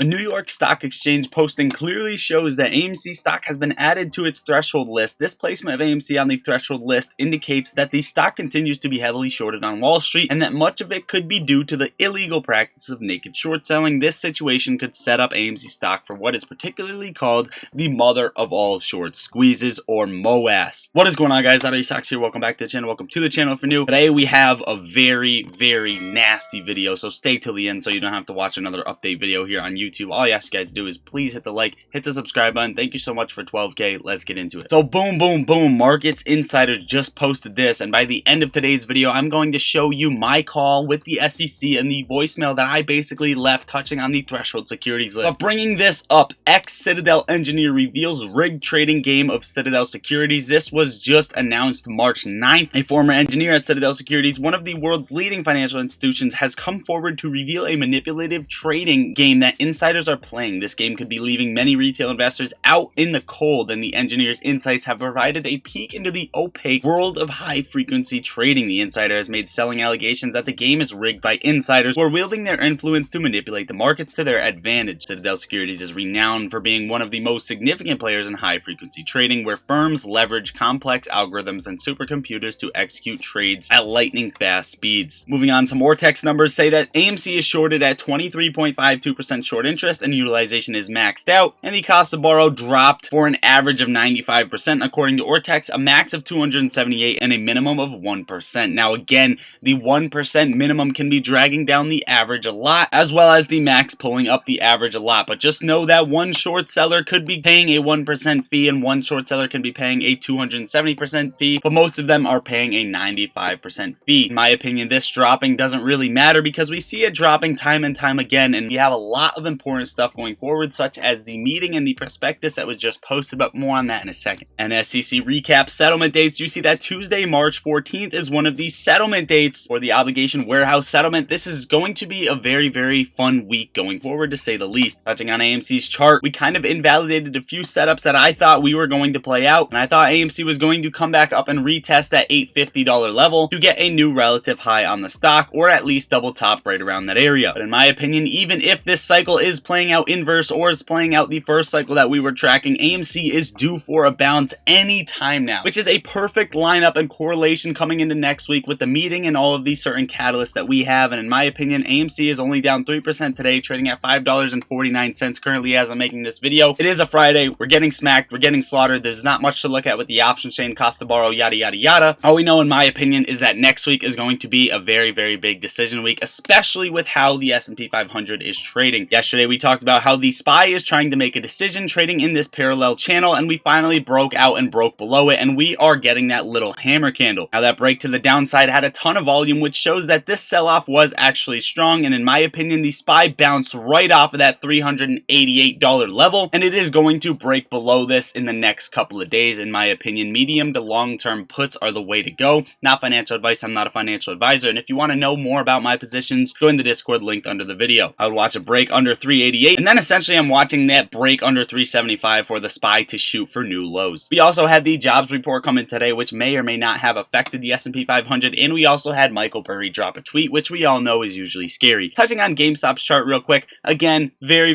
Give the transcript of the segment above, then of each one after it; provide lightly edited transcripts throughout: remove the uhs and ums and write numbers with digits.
A New York Stock Exchange posting clearly shows that AMC stock has been added to its threshold list. This placement of AMC on the threshold list indicates that the stock continues to be heavily shorted on Wall Street and that much of it could be due to the illegal practice of naked short selling. This situation could set up AMC stock for what is particularly called the mother of all short squeezes, or MOAS. What is going on, guys? Out of Stocks here. Welcome back to the channel. Welcome to the channel if you're new. Today we have a very nasty video, so stay till the end so you don't have to watch another update video here on YouTube. All I ask you guys to do is please hit the like, hit the subscribe button. Thank you so much for 12K. Let's get into it. So boom, Markets Insiders just posted this, and by the end of today's video, I'm going to show you my call with the SEC and the voicemail that I basically left touching on the threshold securities list. But bringing this up, ex-Citadel engineer reveals rigged trading game of Citadel Securities. This was just announced March 9th. A former engineer at Citadel Securities, one of the world's leading financial institutions, has come forward to reveal a manipulative trading game that insiders are playing. This game could be leaving many retail investors out in the cold, and the engineer's insights have provided a peek into the opaque world of high-frequency trading. The insider has made selling allegations that the game is rigged by insiders who are wielding their influence to manipulate the markets to their advantage. Citadel Securities is renowned for being one of the most significant players in high-frequency trading, where firms leverage complex algorithms and supercomputers to execute trades at lightning-fast speeds. Moving on, some more text numbers say that AMC is shorted at 23.52% short interest and utilization is maxed out, and the cost to borrow dropped for an average of 95%, according to Ortex, a max of 278 and a minimum of 1%. Now again, the 1% minimum can be dragging down the average a lot, as well as the max pulling up the average a lot, but just know that one short seller could be paying a 1% fee and one short seller can be paying a 270% fee, but most of them are paying a 95% fee. In my opinion, this dropping doesn't really matter because we see it dropping time and time again, and we have a lot of important stuff going forward, such as the meeting and the prospectus that was just posted, but more on that in a second. And SEC recap settlement dates. You see that Tuesday, March 14th is one of the settlement dates for the obligation warehouse settlement. This is going to be a very fun week going forward, to say the least. Touching on AMC's chart, we kind of invalidated a few setups that I thought we were going to play out, and I thought AMC was going to come back up and retest that $850 level to get a new relative high on the stock, or at least double top right around that area. But in my opinion, even if this cycle is playing out inverse or is playing out the first cycle that we were tracking, AMC is due for a bounce any time now, which is a perfect lineup and correlation coming into next week with the meeting and all of these certain catalysts that we have. And in my opinion, AMC is only down 3% today, trading at $5.49 currently as I'm making this video. It is a Friday. We're getting smacked. We're getting slaughtered. There's not much to look at with the option chain, cost to borrow, yada. All we know, in my opinion, is that next week is going to be a very big decision week, especially with how the S&P 500 is trading. Yesterday, we talked about how the SPY is trying to make a decision trading in this parallel channel, and we finally broke out and broke below it, and we are getting that little hammer candle. Now, that break to the downside had a ton of volume, which shows that this sell-off was actually strong, and in my opinion, the SPY bounced right off of that $388 level, and it is going to break below this in the next couple of days. In my opinion, medium to long-term puts are the way to go. Not financial advice. I'm not a financial advisor, and if you want to know more about my positions, join the Discord linked under the video. I would watch a break under 388, and then essentially I'm watching that break under 375 for the SPY to shoot for new lows. We also had the jobs report come in today, which may or may not have affected the S&P 500, and we also had Michael Burry drop a tweet, which we all know is usually scary. Touching on GameStop's chart real quick, again, very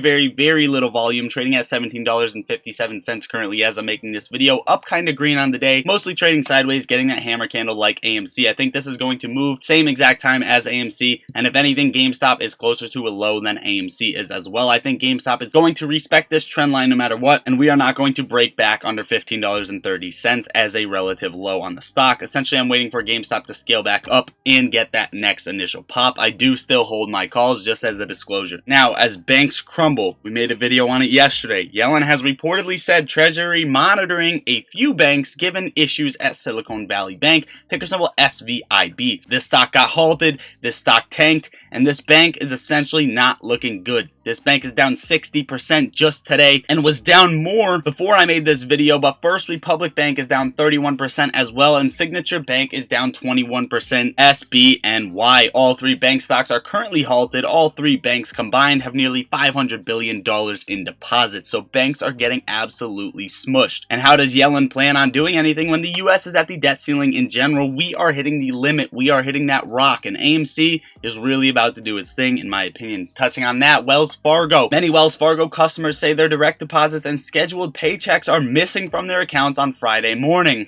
little volume, trading at $17.57 currently as I'm making this video, up kind of green on the day, mostly trading sideways, getting that hammer candle like AMC. I think this is going to move same exact time as AMC, and if anything, GameStop is closer to a low than AMC is as well. I think GameStop is going to respect this trend line no matter what, and we are not going to break back under $15.30 as a relative low on the stock. Essentially, I'm waiting for GameStop to scale back up and get that next initial pop. I do still hold my calls, just as a disclosure. Now, as banks crumble, we made a video on it yesterday. Yellen has reportedly said Treasury monitoring a few banks given issues at Silicon Valley Bank, ticker symbol SVIB. This stock got halted, this stock tanked, and this bank is essentially not looking good. This bank is down 60% just today and was down more before I made this video, but First Republic Bank is down 31% as well, and Signature Bank is down 21%, SBNY. All three bank stocks are currently halted. All three banks combined have nearly $500 billion in deposits, so banks are getting absolutely smushed. And how does Yellen plan on doing anything when the US is at the debt ceiling in general? We are hitting the limit. We are hitting that rock, and AMC is really about to do its thing, in my opinion. Touching on that, Wells Wells Fargo. Many Wells Fargo customers say their direct deposits and scheduled paychecks are missing from their accounts on Friday morning.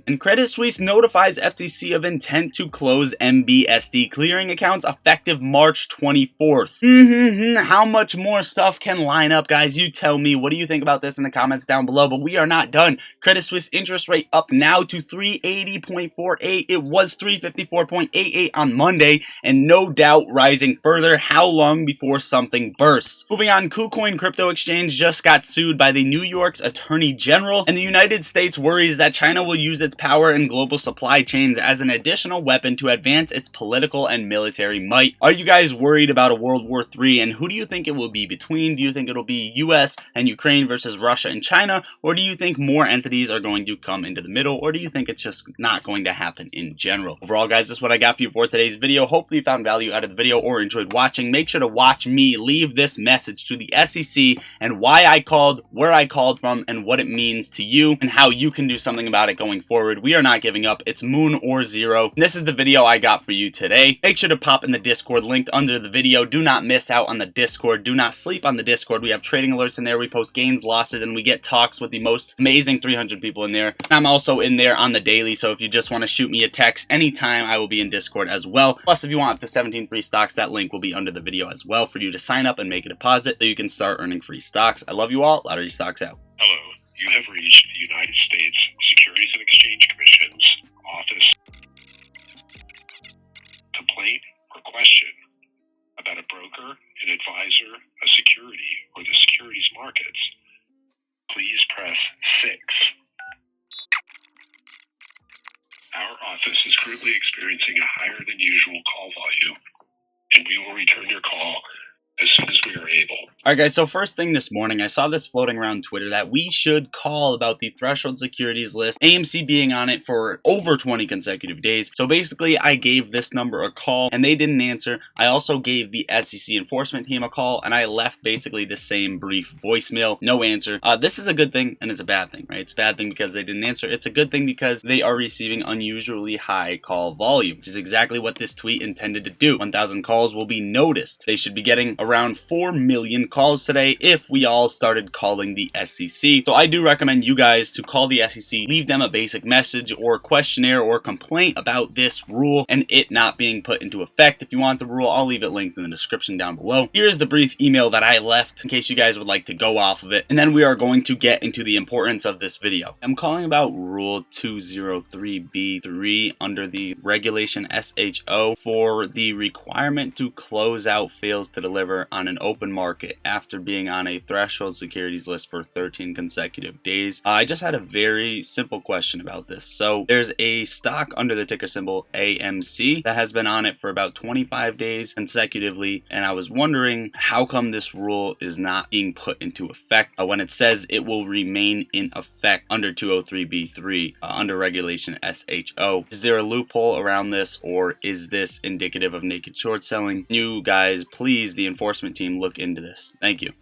And Credit Suisse notifies FCC of intent to close MBSD clearing accounts effective March 24th. How much more stuff can line up, guys? You tell me. What do you think about this in the comments down below? But we are not done. Credit Suisse interest rate up now to 380.48. It was 354.88 on Monday, and no doubt rising further. How long before something bursts? Moving on, KuCoin crypto exchange just got sued by the New York's Attorney General, and the United States worries that China will use its power in global supply chains as an additional weapon to advance its political and military might. Are you guys worried about a World War III, and who do you think it will be between? Do you think it'll be US and Ukraine versus Russia and China, or do you think more entities are going to come into the middle, or do you think it's just not going to happen in general? Overall, guys, this is what I got for you for today's video. Hopefully you found value out of the video or enjoyed watching. Make sure to watch me leave this message to the SEC and why I called, where I called from, and what it means to you, and how you can do something about it going forward. We are not giving up. It's moon or zero. And this is the video I got for you today. Make sure to pop in the Discord linked under the video. Do not miss out on the Discord. Do not sleep on the Discord. We have trading alerts in there. We post gains, losses, and we get talks with the most amazing 300 people in there. I'm also in there on the daily, so if you just want to shoot me a text anytime, I will be in Discord as well. Plus, if you want up to 17 free stocks, that link will be under the video as well for you to sign up and make a deposit so you can start earning free stocks. I love you all. Lottery stocks out. Hello, you have reached the United States Securities and Exchange Commission's office. Complaint or question about a broker, an advisor, a security, or the securities markets, please press 6. Our office is currently experiencing a higher than usual call volume, and we will return your call as soon as we are able. Alright guys, so first thing this morning, I saw this floating around Twitter that we should call about the threshold securities list, AMC being on it for over 20 consecutive days. So basically, I gave this number a call and they didn't answer. I also gave the SEC enforcement team a call and I left basically the same brief voicemail. No answer. This is a good thing and it's a bad thing, right? It's a bad thing because they didn't answer. It's a good thing because they are receiving unusually high call volume, which is exactly what this tweet intended to do. 1,000 calls will be noticed. They should be getting around 4 million calls today if we all started calling the SEC. So I do recommend you guys to call the SEC, leave them a basic message or questionnaire or complaint about this rule and it not being put into effect. If you want the rule, I'll leave it linked in the description down below. Here's the brief email that I left in case you guys would like to go off of it. And then we are going to get into the importance of this video. I'm calling about Rule 203B3 under the regulation SHO for the requirement to close out fails to deliver on an open market after being on a threshold securities list for 13 consecutive days. I just had a very simple question about this. So there's a stock under the ticker symbol AMC that has been on it for about 25 days consecutively, and I was wondering how come this rule is not being put into effect when it says it will remain in effect under 203B3 under regulation SHO. Is there a loophole around this, or is this indicative of naked short selling? You guys, please, the enforcement team, look into this. Thank you.